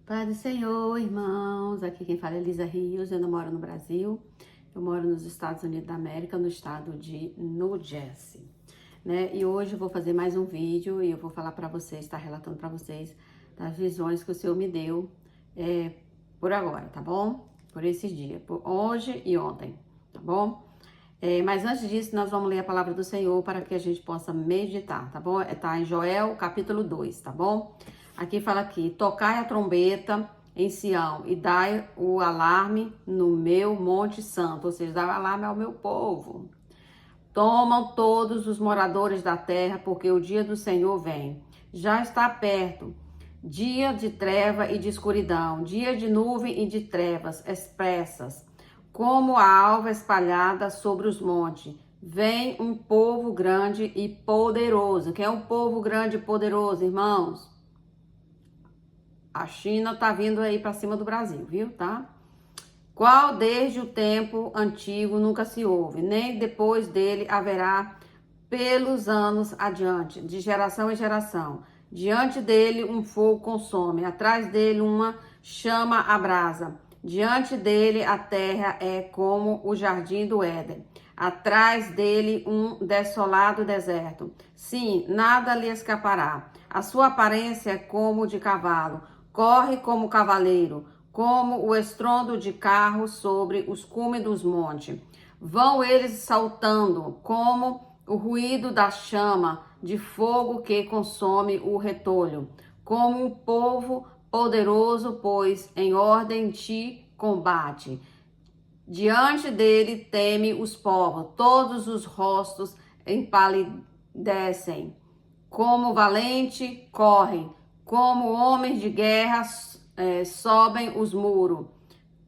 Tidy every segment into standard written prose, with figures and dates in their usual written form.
Paz do Senhor, irmãos. Aqui quem fala é Elisa Rios. Eu não moro no Brasil. Eu moro nos Estados Unidos da América, no estado de New Jersey, né? E hoje eu vou fazer mais um vídeo e eu vou falar para vocês, estar relatando para vocês das visões que o Senhor me deu por agora, tá bom? Por esse dia, por hoje e ontem, tá bom? Mas antes disso, nós vamos ler a palavra do Senhor para que a gente possa meditar, tá bom? Tá em Joel, capítulo 2, tá bom? Aqui fala aqui: tocai a trombeta em Sião e dai o alarme no meu monte santo, ou seja, dai o alarme ao meu povo. Tomam todos os moradores da terra, porque o dia do Senhor vem. Já está perto. Dia de treva e de escuridão, dia de nuvem e de trevas espessas, como a alva espalhada sobre os montes. Vem um povo grande e poderoso. Quem é um povo grande e poderoso, irmãos? A China tá vindo aí para cima do Brasil, viu, tá? Qual desde o tempo antigo nunca se houve, nem depois dele haverá pelos anos adiante, de geração em geração. Diante dele um fogo consome, atrás dele uma chama abrasa. Diante dele a terra é como o jardim do Éden. Atrás dele um desolado deserto. Sim, nada lhe escapará. A sua aparência é como de cavalo, corre como cavaleiro, como o estrondo de carro sobre os cumes dos montes. Vão eles saltando, como o ruído da chama de fogo que consome o retolho, como um povo poderoso, pois em ordem te combate. Diante dele teme os povos, todos os rostos empalidecem. Como valente correm, como homens de guerra sobem os muros.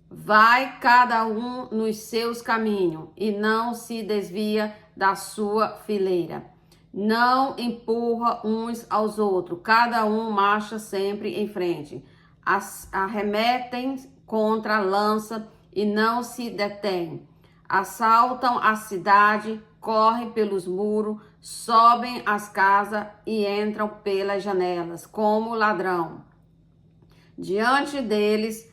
Vai cada um nos seus caminhos e não se desvia da sua fileira. Não empurra uns aos outros, cada um marcha sempre em frente. Arremetem contra a lança e não se detêm. Assaltam a cidade, correm pelos muros, sobem as casas e entram pelas janelas, como ladrão. Diante deles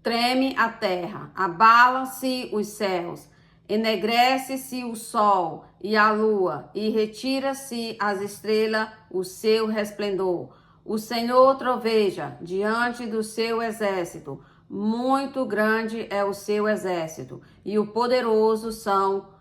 treme a terra, abalam-se os céus, enegrece-se o sol e a lua, e retira-se as estrelas o seu resplendor. O Senhor troveja diante do seu exército, muito grande é o seu exército, e o poderoso são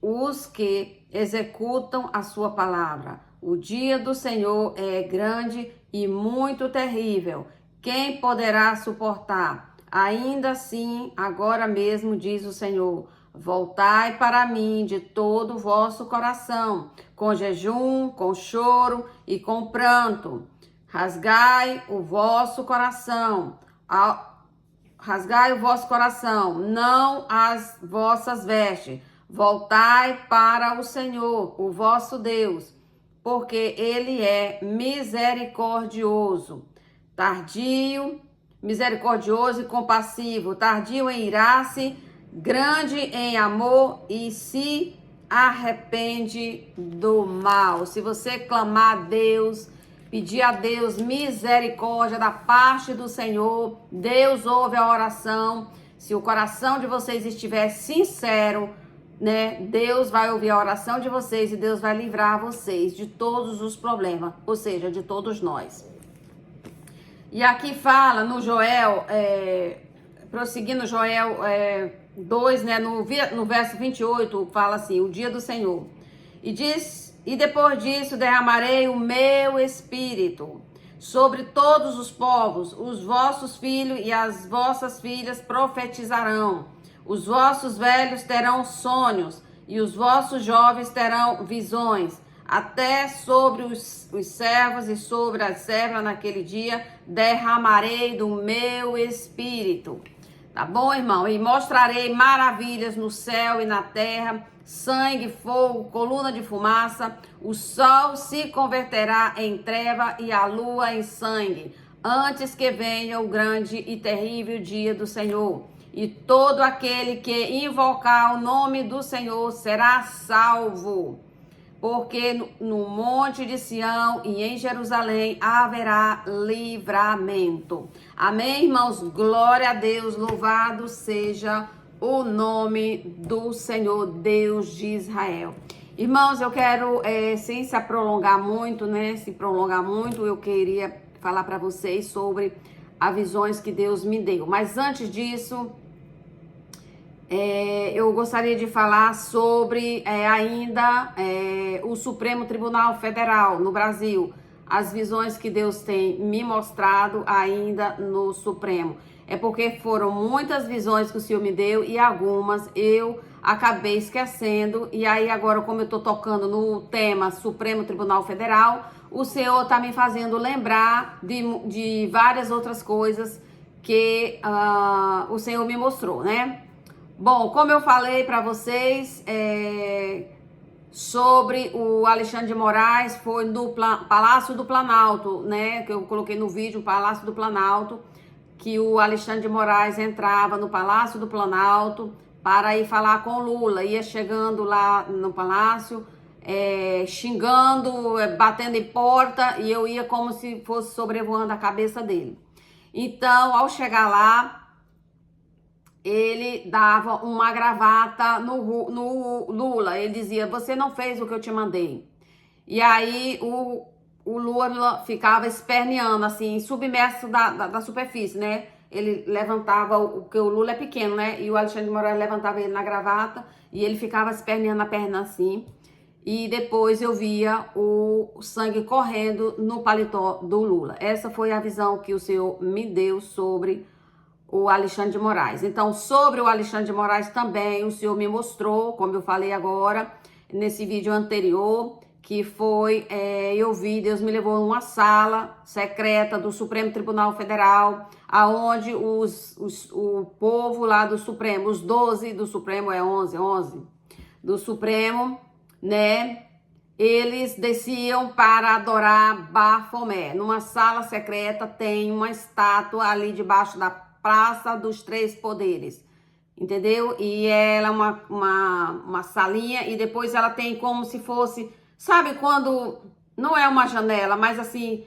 os que executam a sua palavra. O dia do Senhor é grande e muito terrível. Quem poderá suportar? Ainda assim, agora mesmo, diz o Senhor, voltai para mim de todo o vosso coração, com jejum, com choro e com pranto. Rasgai o vosso coração, não as vossas vestes. Voltai para o Senhor, o vosso Deus, porque ele é misericordioso, misericordioso e compassivo, tardio em irar-se, grande em amor e se arrepende do mal. Se você clamar a Deus, pedir a Deus misericórdia da parte do Senhor, Deus ouve a oração. Se o coração de vocês estiver sincero, né, Deus vai ouvir a oração de vocês e Deus vai livrar vocês de todos os problemas, ou seja, de todos nós. E aqui fala no Joel, prosseguindo Joel 2, né, no verso 28, fala assim: o dia do Senhor. E diz: e depois disso derramarei o meu espírito sobre todos os povos, os vossos filhos e as vossas filhas profetizarão, os vossos velhos terão sonhos e os vossos jovens terão visões. Até sobre os servos e sobre as servas naquele dia derramarei do meu espírito. Tá bom, irmão? E mostrarei maravilhas no céu e na terra, sangue, fogo, coluna de fumaça. O sol se converterá em treva e a lua em sangue, antes que venha o grande e terrível dia do Senhor. E todo aquele que invocar o nome do Senhor será salvo. porque no monte de Sião e em Jerusalém haverá livramento. Amém, irmãos? Glória a Deus, louvado seja o nome do Senhor Deus de Israel. Irmãos, eu quero, sem se prolongar muito, né? Se prolongar muito, eu queria falar para vocês sobre as visões que Deus me deu. Mas antes disso, eu gostaria de falar sobre ainda o Supremo Tribunal Federal no Brasil. As visões que Deus tem me mostrado ainda no Supremo. É porque foram muitas visões que o Senhor me deu e algumas eu acabei esquecendo. E aí agora, como eu estou tocando no tema Supremo Tribunal Federal, o Senhor está me fazendo lembrar de várias outras coisas que o Senhor me mostrou, né? Bom, como eu falei para vocês sobre o Alexandre de Moraes, foi no Palácio do Planalto, né? Que eu coloquei no vídeo, o Palácio do Planalto, que o Alexandre de Moraes entrava no Palácio do Planalto para ir falar com Lula. Ia chegando lá no palácio, xingando, batendo em porta, e eu ia como se fosse sobrevoando a cabeça dele. Então, ao chegar lá, ele dava uma gravata no Lula. Ele dizia, você não fez o que eu te mandei. E aí o Lula ficava esperneando, assim, submerso da superfície, né? Ele levantava, porque o Lula é pequeno, né? E o Alexandre de Moraes levantava ele na gravata e ele ficava esperneando a perna assim. E depois eu via o sangue correndo no paletó do Lula. Essa foi a visão que o Senhor me deu sobre o Alexandre de Moraes. Então, sobre o Alexandre de Moraes também, o Senhor me mostrou, como eu falei agora, nesse vídeo anterior, que foi, eu vi, Deus me levou a uma sala secreta do Supremo Tribunal Federal, aonde o povo lá do Supremo, os 12 do Supremo, 11 do Supremo, né, eles desciam para adorar Bafomé. Numa sala secreta tem uma estátua ali debaixo da Praça dos Três Poderes, entendeu? E ela é uma salinha e depois ela tem como se fosse, sabe quando, não é uma janela, mas assim,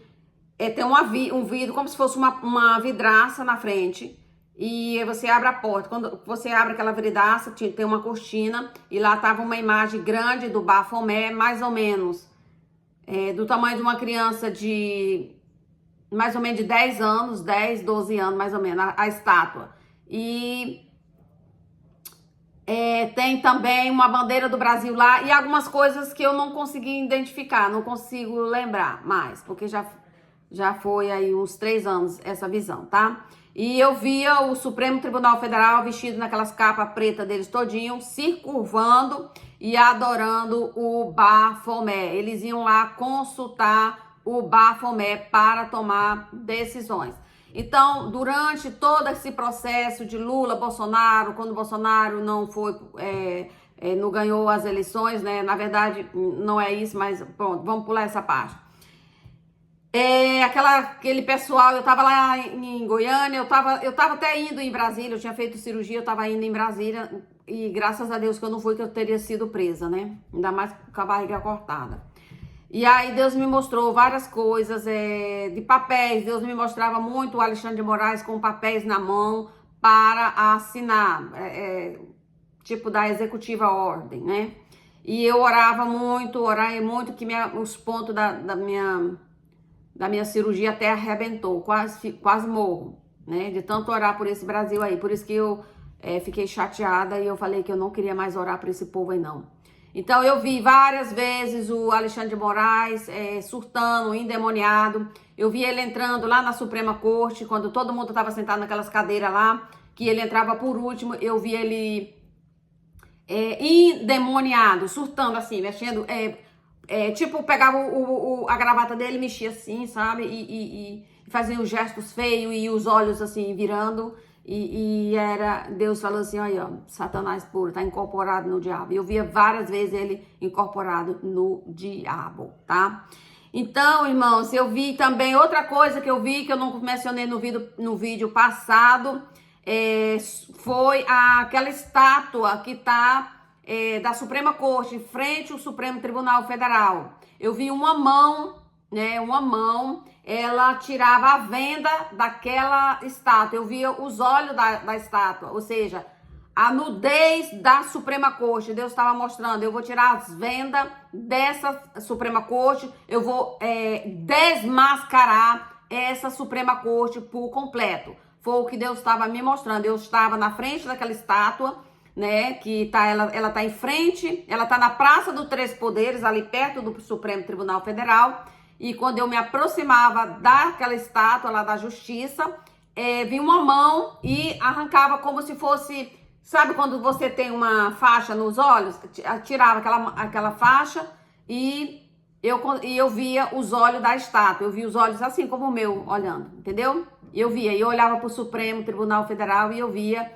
tem um vidro, como se fosse uma vidraça na frente e você abre a porta. Quando você abre aquela vidraça, tem uma cortina e lá tava uma imagem grande do Bafomé, mais ou menos, do tamanho de uma criança de mais ou menos de 10 anos, 10, 12 anos, mais ou menos, a estátua. E tem também uma bandeira do Brasil lá e algumas coisas que eu não consegui identificar, não consigo lembrar mais, porque já foi aí uns 3 anos essa visão, tá? E eu via o Supremo Tribunal Federal vestido naquelas capas pretas deles todinho, se curvando e adorando o Bafomé. Eles iam lá consultar o Bafomé para tomar decisões. Então, durante todo esse processo de Lula, Bolsonaro, quando Bolsonaro não foi, não ganhou as eleições, né? Na verdade, não é isso, mas pronto, vamos pular essa parte. Aquele pessoal, eu tava lá em Goiânia, eu tava até indo em Brasília, eu tinha feito cirurgia, eu tava indo em Brasília e graças a Deus que eu não fui, que eu teria sido presa, né? Ainda mais com a barriga cortada. E aí Deus me mostrou várias coisas de papéis. Deus me mostrava muito o Alexandre de Moraes com papéis na mão para assinar, tipo da executiva ordem, né? E eu orei muito que os pontos da minha cirurgia até arrebentou, quase morro, né? De tanto orar por esse Brasil aí. Por isso que eu fiquei chateada e eu falei que eu não queria mais orar por esse povo aí não. Então, eu vi várias vezes o Alexandre de Moraes surtando, endemoniado. Eu vi ele entrando lá na Suprema Corte, quando todo mundo estava sentado naquelas cadeiras lá, que ele entrava por último. Eu vi ele endemoniado, surtando assim, mexendo. Tipo, pegava a gravata dele, mexia assim, sabe? E fazia os gestos feios e os olhos assim, virando. E Deus falou assim, olha, Satanás puro, tá incorporado no diabo. E eu via várias vezes ele incorporado no diabo, tá? Então, irmãos, eu vi também outra coisa que eu vi, que eu não mencionei no vídeo passado, foi aquela estátua que tá da Suprema Corte, em frente ao Supremo Tribunal Federal. Eu vi uma mão, né, ela tirava a venda daquela estátua. Eu via os olhos da estátua, ou seja, a nudez da Suprema Corte. Deus estava mostrando, eu vou tirar as vendas dessa Suprema Corte, eu vou desmascarar essa Suprema Corte por completo. Foi o que Deus estava me mostrando. Eu estava na frente daquela estátua, né, que ela tá em frente, ela tá na Praça dos Três Poderes, ali perto do Supremo Tribunal Federal, e quando eu me aproximava daquela estátua lá da Justiça, vinha uma mão e arrancava como se fosse, sabe quando você tem uma faixa nos olhos? Tirava aquela faixa e eu via os olhos da estátua, eu via os olhos assim como o meu, olhando, entendeu? Eu via, e eu olhava para o Supremo Tribunal Federal e eu via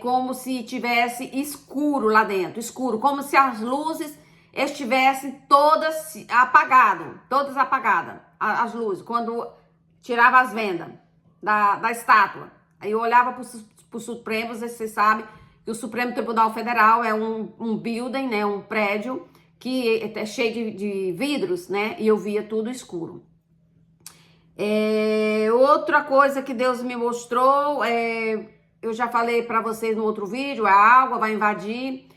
como se tivesse escuro lá dentro, escuro, como se as luzes estivessem todas apagadas, as luzes, quando tirava as vendas da estátua. Aí eu olhava para o Supremo, vocês sabem que o Supremo Tribunal Federal é um building, né, um prédio que é cheio de vidros, né, e eu via tudo escuro. Outra coisa que Deus me mostrou, eu já falei para vocês no outro vídeo, a água vai invadir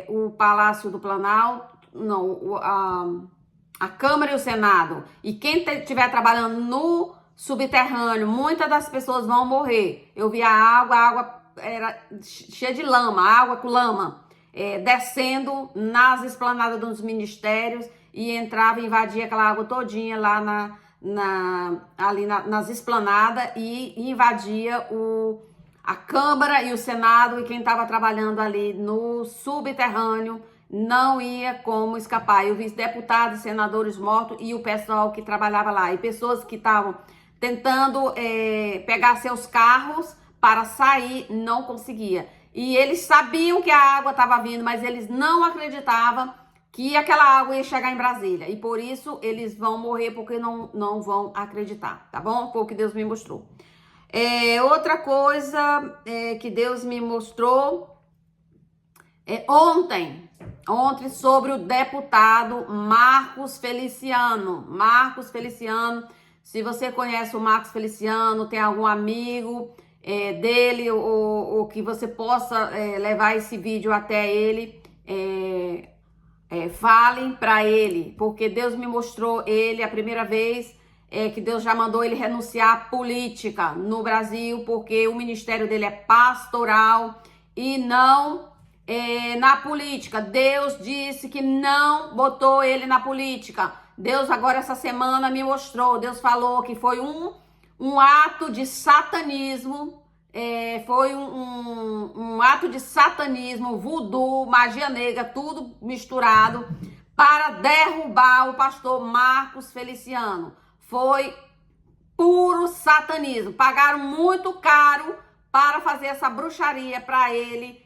o Palácio do Planalto, não, a Câmara e o Senado. E quem estiver trabalhando no subterrâneo, muitas das pessoas vão morrer. Eu vi a água era cheia de lama, água com lama, descendo nas esplanadas dos ministérios e entrava e invadia aquela água todinha lá nas esplanadas e invadia a Câmara e o Senado, e quem estava trabalhando ali no subterrâneo não ia como escapar. Eu vi deputados, senadores mortos e o pessoal que trabalhava lá, e pessoas que estavam tentando pegar seus carros para sair, não conseguia. E eles sabiam que a água estava vindo, mas eles não acreditavam que aquela água ia chegar em Brasília. E por isso eles vão morrer, porque não vão acreditar, tá bom? Foi o que Deus me mostrou. Outra coisa que Deus me mostrou ontem sobre o deputado Marcos Feliciano. Marcos Feliciano, se você conhece o Marcos Feliciano, tem algum amigo dele, ou que você possa levar esse vídeo até ele, falem para ele, porque Deus me mostrou ele a primeira vez, que Deus já mandou ele renunciar à política no Brasil, porque o ministério dele é pastoral e não na política. Deus disse que não botou ele na política. Deus agora essa semana me mostrou, Deus falou que foi um ato de satanismo, foi um ato de satanismo, voodoo, magia negra, tudo misturado, para derrubar o pastor Marcos Feliciano. Foi puro satanismo. Pagaram muito caro para fazer essa bruxaria para ele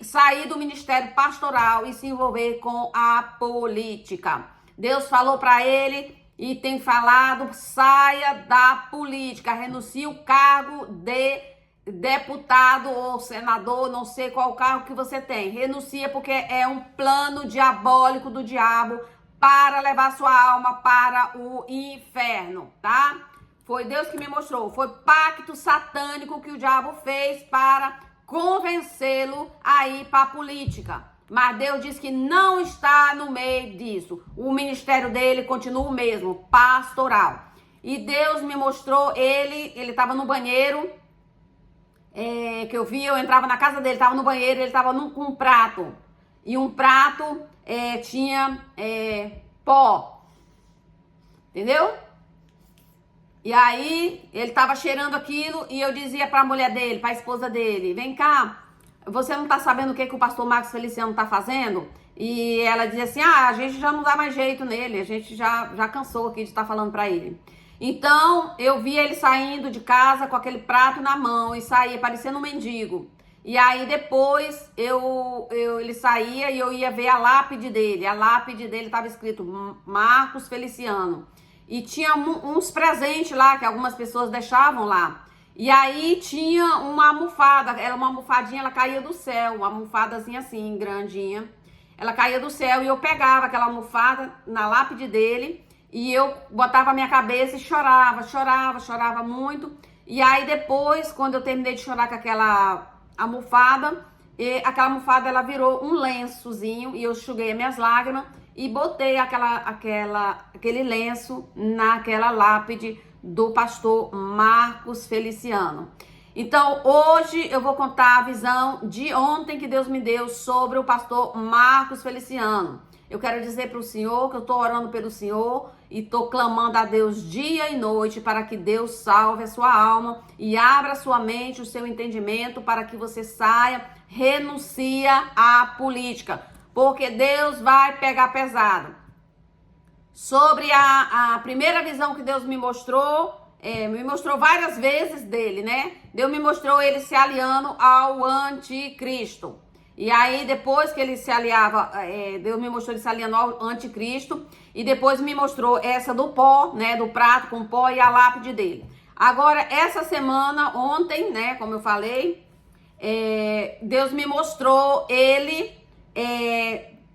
sair do ministério pastoral e se envolver com a política. Deus falou para ele e tem falado: saia da política, renuncie o cargo de deputado ou senador, não sei qual cargo que você tem. Renuncia, porque é um plano diabólico do diabo para levar sua alma para o inferno, tá? Foi Deus que me mostrou. Foi pacto satânico que o diabo fez para convencê-lo a ir para a política. Mas Deus diz que não está no meio disso. O ministério dele continua o mesmo, pastoral. E Deus me mostrou ele estava no banheiro, que eu vi, eu entrava na casa dele, estava no banheiro, ele estava com um prato. E um prato tinha pó. Entendeu? E aí, ele estava cheirando aquilo e eu dizia para a mulher dele, para a esposa dele: vem cá, você não tá sabendo o que o pastor Marcos Feliciano tá fazendo? E ela dizia assim: a gente já não dá mais jeito nele, a gente já cansou aqui de estar falando para ele. Então, eu via ele saindo de casa com aquele prato na mão e saía parecendo um mendigo. E aí, depois, ele saía e eu ia ver a lápide dele. A lápide dele estava escrito Marcos Feliciano. E tinha uns presentes lá que algumas pessoas deixavam lá. E aí tinha uma almofada, era uma almofadinha, ela caía do céu, uma almofadazinha assim, grandinha. Ela caía do céu e eu pegava aquela almofada na lápide dele e eu botava a minha cabeça e chorava, chorava, chorava muito. E aí depois, quando eu terminei de chorar com aquela almofada, aquela almofada ela virou um lençozinho e eu enxuguei as minhas lágrimas e botei aquele lenço naquela lápide do pastor Marcos Feliciano. Então, hoje eu vou contar a visão de ontem que Deus me deu sobre o pastor Marcos Feliciano. Eu quero dizer para o Senhor que eu estou orando pelo Senhor e estou clamando a Deus dia e noite para que Deus salve a sua alma e abra a sua mente, o seu entendimento para que você saia, renuncia à política, porque Deus vai pegar pesado. Sobre a primeira visão que Deus me mostrou várias vezes dele, né? Deus me mostrou ele se aliando ao anticristo. E aí, depois que ele se aliava, Deus me mostrou ele se aliando ao anticristo. E depois me mostrou essa do pó, né? Do prato com pó e a lápide dele. Agora, essa semana, ontem, né? Como eu falei, Deus me mostrou ele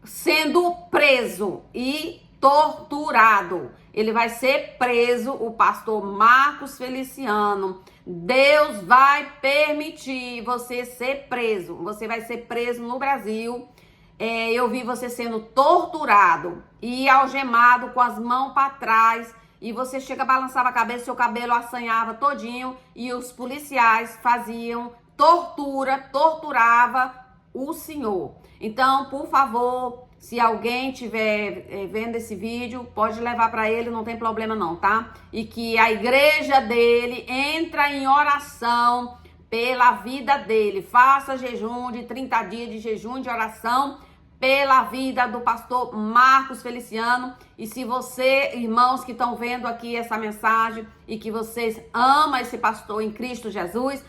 sendo preso e torturado. Ele vai ser preso, o pastor Marcos Feliciano. Deus vai permitir você ser preso. Você vai ser preso no Brasil. Eu vi você sendo torturado e algemado com as mãos para trás. E você chega, balançava a cabeça, seu cabelo assanhava todinho. E os policiais faziam torturava o senhor. Então, por favor, se alguém estiver vendo esse vídeo, pode levar para ele, não tem problema não, tá? E que a igreja dele entra em oração pela vida dele. Faça jejum de 30 dias de jejum de oração pela vida do pastor Marcos Feliciano. E se você, irmãos que estão vendo aqui essa mensagem e que vocês amam esse pastor em Cristo Jesus,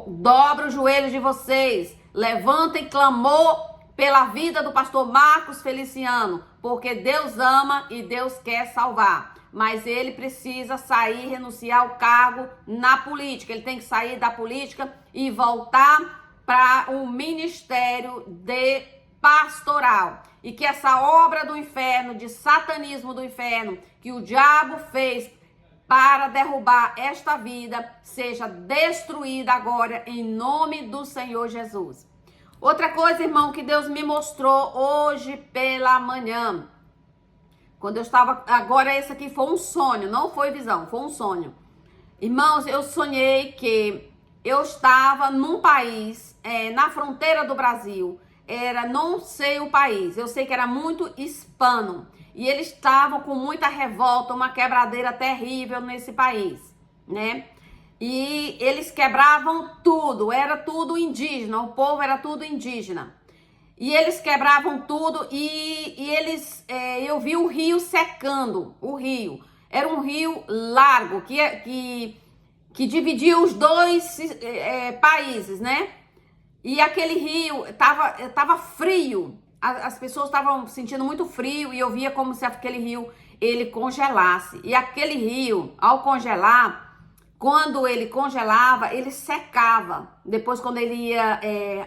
dobra os joelhos de vocês, levantem clamor pela vida do pastor Marcos Feliciano, porque Deus ama e Deus quer salvar. Mas ele precisa sair, renunciar ao cargo na política. Ele tem que sair da política e voltar para o ministério de pastoral. E que essa obra do inferno, de satanismo do inferno, que o diabo fez para derrubar esta vida, seja destruída agora em nome do Senhor Jesus. Outra coisa, irmão, que Deus me mostrou hoje pela manhã, quando eu estava, agora esse aqui foi um sonho, não foi visão, foi um sonho. Irmãos, eu sonhei que eu estava num país, na fronteira do Brasil, não sei o país, eu sei que era muito hispano, e eles estavam com muita revolta, uma quebradeira terrível nesse país, né? E eles quebravam tudo, era tudo indígena, o povo era tudo indígena. E eles quebravam tudo eu vi o rio secando, o rio. Era um rio largo que dividia os dois países, né? E aquele rio tava frio, as pessoas estavam sentindo muito frio e eu via como se aquele rio ele congelasse. E aquele rio, ao congelar, quando ele congelava, ele secava. Depois, quando ele ia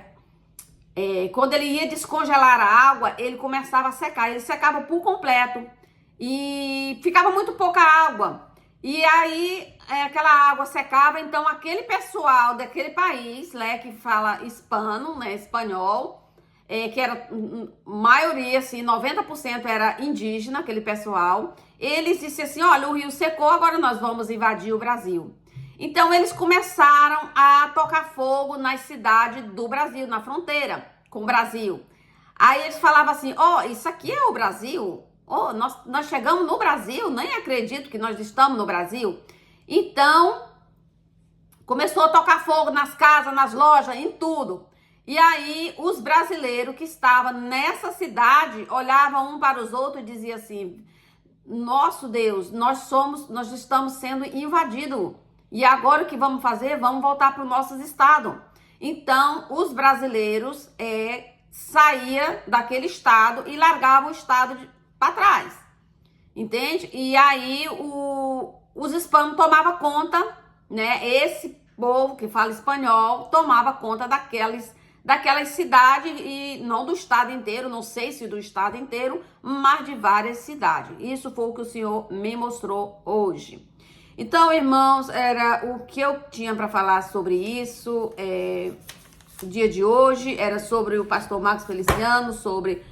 descongelar a água, ele começava a secar. Ele secava por completo e ficava muito pouca água. E aí, aquela água secava. Então, aquele pessoal daquele país, né, que fala hispano, né, espanhol, que era maioria, assim, 90% era indígena, aquele pessoal. Eles disseram assim, olha, o rio secou, agora nós vamos invadir o Brasil. Então, eles começaram a tocar fogo nas cidades do Brasil, na fronteira com o Brasil. Aí eles falavam assim, isso aqui é o Brasil? Nós chegamos no Brasil? Nem acredito que nós estamos no Brasil. Então, começou a tocar fogo nas casas, nas lojas, em tudo. E aí, os brasileiros que estavam nessa cidade olhavam um para os outros e diziam assim, nosso Deus, nós estamos sendo invadidos. E agora o que vamos fazer? Vamos voltar para os nossos estados. Então, os brasileiros saíam daquele estado e largavam o estado para trás. Entende? E aí, os hispanos tomavam conta, né? Esse povo que fala espanhol tomava conta daquelas cidades, e não do estado inteiro, não sei se do estado inteiro, mas de várias cidades. Isso foi o que o Senhor me mostrou hoje. Então, irmãos, era o que eu tinha para falar sobre isso. O dia de hoje era sobre o pastor Marcos Feliciano, sobre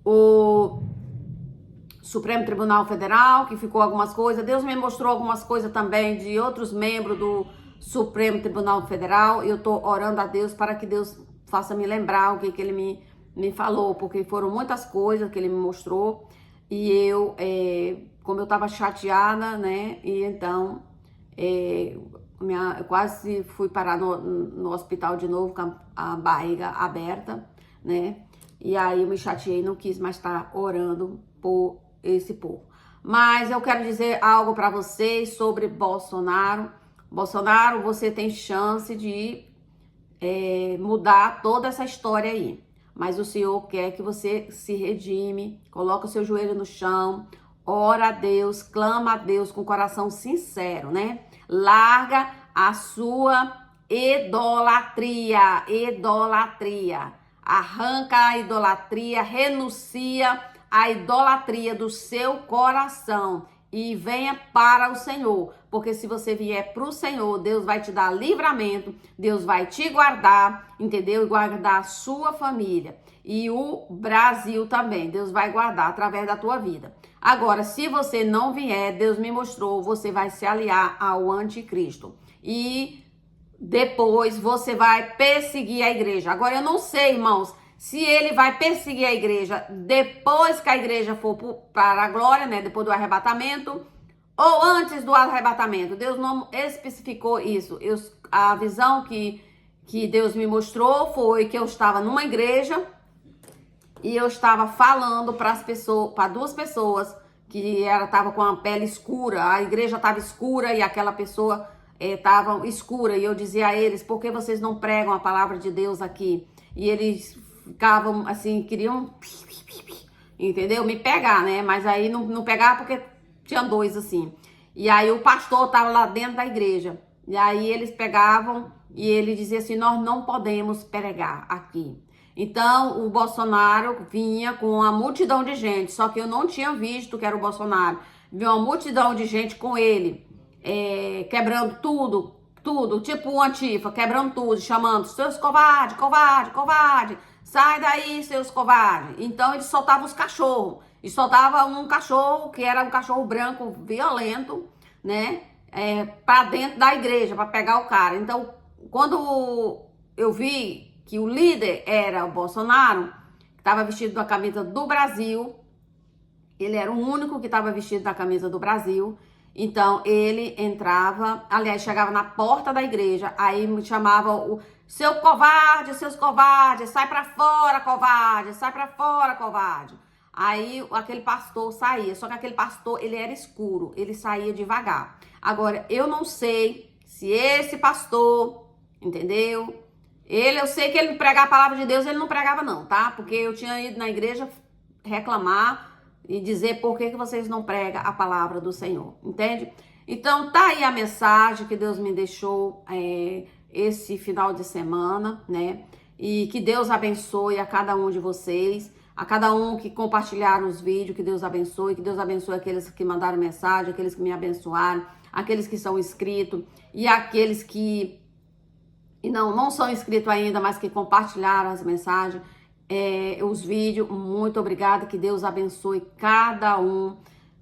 o Supremo Tribunal Federal, que ficou algumas coisas. Deus me mostrou algumas coisas também de outros membros do Supremo Tribunal Federal. Eu tô orando a Deus para que Deus faça me lembrar o que ele me falou, porque foram muitas coisas que ele me mostrou. E eu, como eu tava chateada, né? E então, eu quase fui parar no hospital de novo com a barriga aberta, né? E aí eu me chateei, não quis mais estar orando por esse povo. Mas eu quero dizer algo para vocês sobre Bolsonaro. Bolsonaro, você tem chance de mudar toda essa história aí. Mas o Senhor quer que você se redime, coloque o seu joelho no chão, ora a Deus, clama a Deus com coração sincero, né? Larga a sua idolatria. Arranca a idolatria, renuncia a idolatria do seu coração e venha para o Senhor, porque se você vier para o Senhor, Deus vai te dar livramento, Deus vai te guardar, entendeu? E guardar a sua família e o Brasil também, Deus vai guardar através da tua vida. Agora, se você não vier, Deus me mostrou, você vai se aliar ao anticristo e depois você vai perseguir a igreja. Agora, eu não sei, irmãos, se ele vai perseguir a igreja depois que a igreja for para a glória, né? Depois do arrebatamento, ou antes do arrebatamento. Deus não especificou isso. A visão que Deus me mostrou foi que eu estava numa igreja e eu estava falando para as pessoas, para duas pessoas que estava com a pele escura, a igreja estava escura e aquela pessoa estava escura, e eu dizia a eles: por que vocês não pregam a palavra de Deus aqui? E eles ficavam assim, queriam, entendeu? Me pegar, né? Mas aí não pegar porque tinha dois assim. E aí o pastor estava lá dentro da igreja. E aí eles pegavam e ele dizia assim: nós não podemos pregar aqui. Então o Bolsonaro vinha com uma multidão de gente, só que eu não tinha visto que era o Bolsonaro. Vinha uma multidão de gente com ele, quebrando tudo, tipo o Antifa, quebrando tudo, chamando: seus covardes, covarde, sai daí, seus covardes. Então ele soltava os cachorros, e soltava um cachorro que era um cachorro branco violento, né, para dentro da igreja, para pegar o cara. Então, quando eu vi que o líder era o Bolsonaro, que estava vestido da camisa do Brasil, ele era o único que estava vestido da camisa do Brasil. Então, ele entrava, aliás, chegava na porta da igreja, aí me chamava o seu covarde, seus covardes, sai pra fora, covarde, sai pra fora, covarde. Aí, aquele pastor saía, só que aquele pastor, ele era escuro, ele saía devagar. Agora, eu não sei se esse pastor, entendeu? Eu sei que ele pregava a palavra de Deus, ele não pregava não, tá? Porque eu tinha ido na igreja reclamar e dizer: por que vocês não pregam a palavra do Senhor, entende? Então, tá aí a mensagem que Deus me deixou esse final de semana, né? E que Deus abençoe a cada um de vocês, a cada um que compartilharam os vídeos, que Deus abençoe aqueles que mandaram mensagem, aqueles que me abençoaram, aqueles que são inscritos e aqueles que não são inscritos ainda, mas que compartilharam as mensagens, os vídeos. Muito obrigada, que Deus abençoe cada um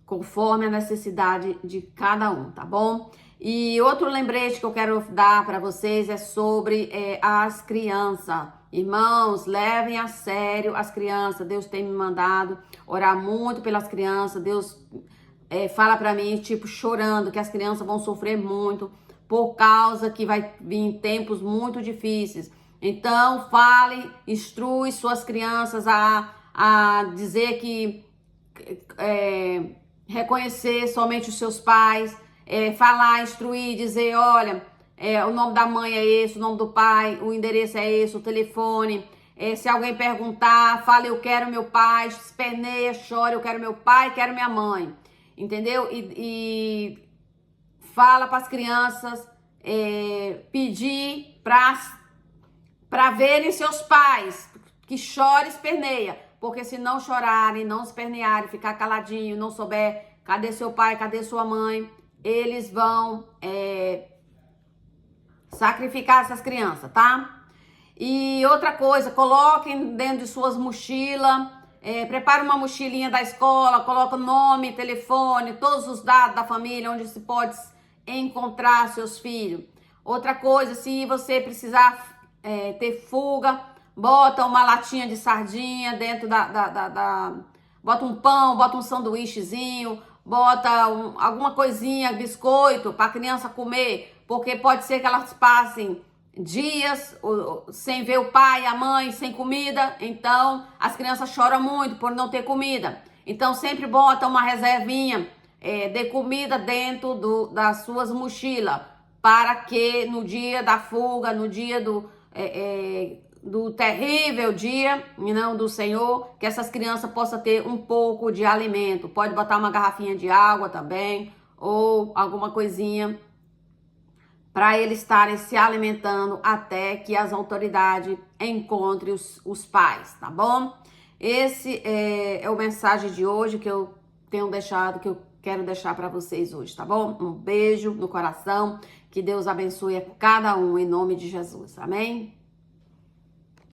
conforme a necessidade de cada um, tá bom? E outro lembrete que eu quero dar para vocês é sobre as crianças. Irmãos, levem a sério as crianças. Deus tem me mandado orar muito pelas crianças. Deus fala para mim, tipo, chorando, que as crianças vão sofrer muito por causa que vai vir tempos muito difíceis. Então, fale, instrui suas crianças a dizer que reconhecer somente os seus pais, falar, instruir, dizer: olha, o nome da mãe é esse, o nome do pai, o endereço é esse, o telefone. Se alguém perguntar, fale: eu quero meu pai, esperneia, chora: eu quero meu pai, quero minha mãe. Entendeu? E fala para as crianças pedir para verem seus pais, que chora e esperneia, porque se não chorarem, não espernearem, ficar caladinho, não souber cadê seu pai, cadê sua mãe, eles vão sacrificar essas crianças, tá? E outra coisa, coloquem dentro de suas mochilas, prepare uma mochilinha da escola, coloca nome, telefone, todos os dados da família, onde se pode encontrar seus filhos. Outra coisa, se você precisar ter fuga, bota uma latinha de sardinha dentro bota um pão, bota um sanduíchezinho, bota alguma coisinha, biscoito para a criança comer, porque pode ser que elas passem dias sem ver o pai, a mãe, sem comida, então as crianças choram muito por não ter comida. Então sempre bota uma reservinha de comida dentro das suas mochilas, para que no dia da fuga, no dia do terrível dia, não, do Senhor, que essas crianças possam ter um pouco de alimento. Pode botar uma garrafinha de água também, ou alguma coisinha para eles estarem se alimentando até que as autoridades encontrem os pais, tá bom? Esse é o mensagem de hoje que eu tenho deixado, que eu quero deixar para vocês hoje, tá bom? Um beijo no coração, que Deus abençoe a cada um em nome de Jesus, amém?